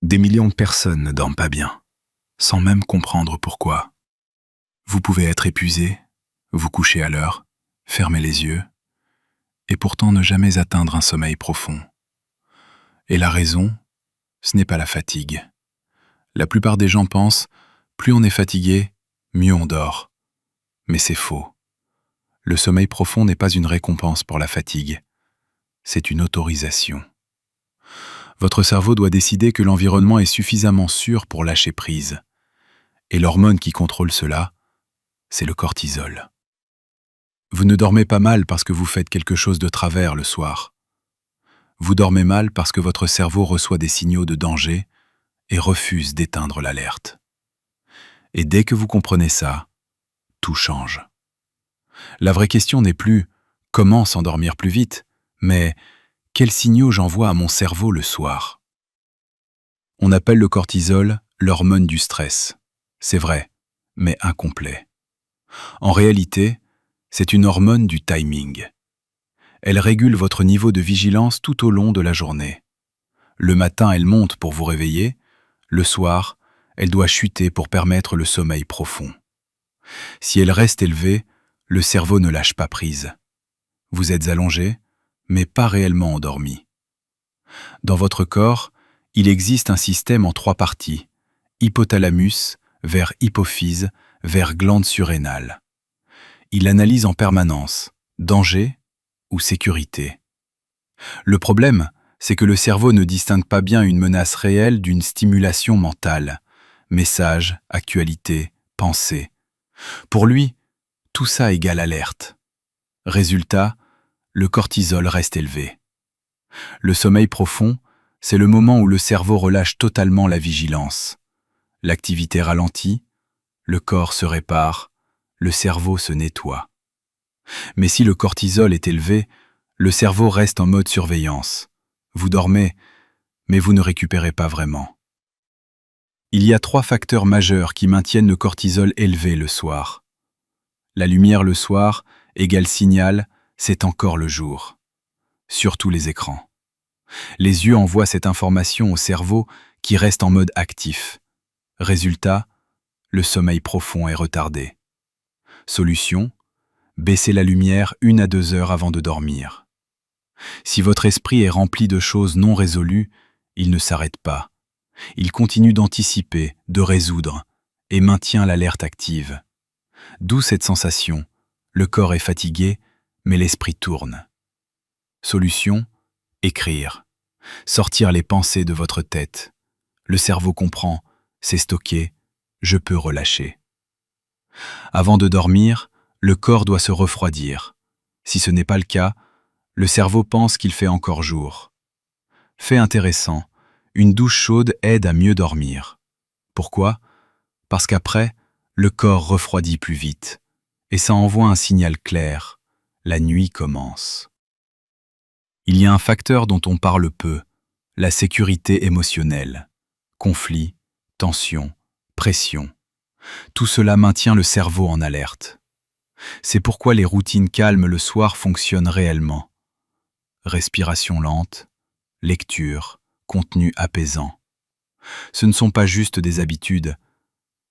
Des millions de personnes ne dorment pas bien, sans même comprendre pourquoi. Vous pouvez être épuisé, vous coucher à l'heure, fermer les yeux, et pourtant ne jamais atteindre un sommeil profond. Et la raison, ce n'est pas la fatigue. La plupart des gens pensent, plus on est fatigué, mieux on dort. Mais c'est faux. Le sommeil profond n'est pas une récompense pour la fatigue, c'est une autorisation. Votre cerveau doit décider que l'environnement est suffisamment sûr pour lâcher prise. Et l'hormone qui contrôle cela, c'est le cortisol. Vous ne dormez pas mal parce que vous faites quelque chose de travers le soir. Vous dormez mal parce que votre cerveau reçoit des signaux de danger et refuse d'éteindre l'alerte. Et dès que vous comprenez ça, tout change. La vraie question n'est plus « comment s'endormir plus vite ?», mais « quels signaux j'envoie à mon cerveau le soir ?» On appelle le cortisol l'hormone du stress. C'est vrai, mais incomplet. En réalité, c'est une hormone du timing. Elle régule votre niveau de vigilance tout au long de la journée. Le matin, elle monte pour vous réveiller. Le soir, elle doit chuter pour permettre le sommeil profond. Si elle reste élevée, le cerveau ne lâche pas prise. Vous êtes allongé, mais pas réellement endormi. Dans votre corps, il existe un système en 3 parties. Hypothalamus, vers hypophyse, vers glande surrénale. Il analyse en permanence danger ou sécurité. Le problème, c'est que le cerveau ne distingue pas bien une menace réelle d'une stimulation mentale. Message, actualité, pensée. Pour lui, tout ça égale alerte. Résultat, le cortisol reste élevé. Le sommeil profond, c'est le moment où le cerveau relâche totalement la vigilance. L'activité ralentit, le corps se répare, le cerveau se nettoie. Mais si le cortisol est élevé, le cerveau reste en mode surveillance. Vous dormez, mais vous ne récupérez pas vraiment. Il y a 3 facteurs majeurs qui maintiennent le cortisol élevé le soir. La lumière le soir égale signal, c'est encore le jour. Surtout les écrans. Les yeux envoient cette information au cerveau qui reste en mode actif. Résultat, le sommeil profond est retardé. Solution, baissez la lumière 1 à 2 heures avant de dormir. Si votre esprit est rempli de choses non résolues, il ne s'arrête pas. Il continue d'anticiper, de résoudre, et maintient l'alerte active. D'où cette sensation, le corps est fatigué, mais l'esprit tourne. Solution, écrire. Sortir les pensées de votre tête. Le cerveau comprend, c'est stocké, je peux relâcher. Avant de dormir, le corps doit se refroidir. Si ce n'est pas le cas, le cerveau pense qu'il fait encore jour. Fait intéressant, une douche chaude aide à mieux dormir. Pourquoi ? Parce qu'après, le corps refroidit plus vite, et ça envoie un signal clair, la nuit commence. Il y a un facteur dont on parle peu, la sécurité émotionnelle. Conflit, tension, pression. Tout cela maintient le cerveau en alerte. C'est pourquoi les routines calmes le soir fonctionnent réellement. Respiration lente, lecture, contenu apaisant. Ce ne sont pas juste des habitudes,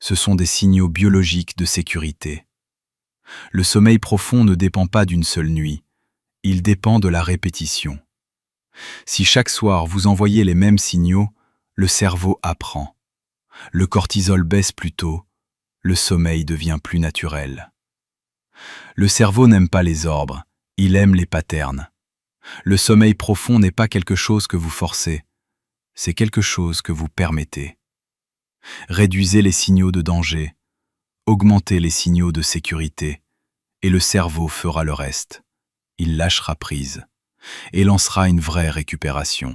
ce sont des signaux biologiques de sécurité. Le sommeil profond ne dépend pas d'une seule nuit, il dépend de la répétition. Si chaque soir vous envoyez les mêmes signaux, le cerveau apprend. Le cortisol baisse plus tôt, le sommeil devient plus naturel. Le cerveau n'aime pas les ordres, il aime les patterns. Le sommeil profond n'est pas quelque chose que vous forcez, c'est quelque chose que vous permettez. Réduisez les signaux de danger, augmentez les signaux de sécurité, et le cerveau fera le reste. Il lâchera prise et lancera une vraie récupération.